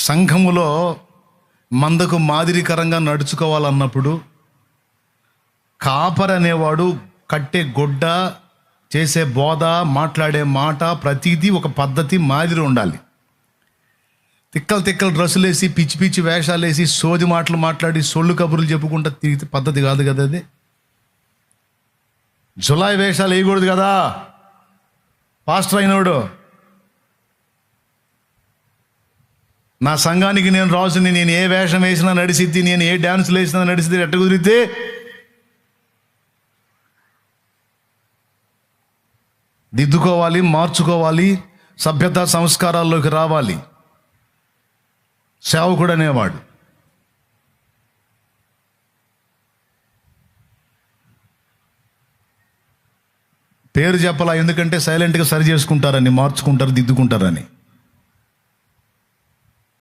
సంఘములో మందకు మాదిరికరంగా నడుచుకోవాలన్నప్పుడు కాపరి అనేవాడు కట్టే గొడ్డ, చేసే బోధ, మాట్లాడే మాట ప్రతిదీ ఒక పద్ధతి, మాదిరి ఉండాలి. తిక్కలు డ్రెస్సులు వేసి పిచ్చి పిచ్చి వేషాలు వేసి సోది మాటలు మాట్లాడి సొల్లు కబుర్లు చెప్పుకుంటా తిరిగి పద్ధతి కాదు కదా అది. జులాయి వేషాలు వేయకూడదు కదా పాస్టర్ అయినోడు. నా సంఘానికి నేను రాజుని, నేను ఏ వేషం వేసినా నడిసిద్ది, నేను ఏ డ్యాన్సులు వేసినా నడిసిద్ది, ఎట్ట కుదిరితే దిద్దుకోవాలి, మార్చుకోవాలి, సభ్యత సంస్కారాల్లోకి రావాలి సేవకుడు అనేవాడు. పేరు చెప్పాలా, ఎందుకంటే సైలెంట్గా సరి చేసుకుంటారని, మార్చుకుంటారు, దిద్దుకుంటారని.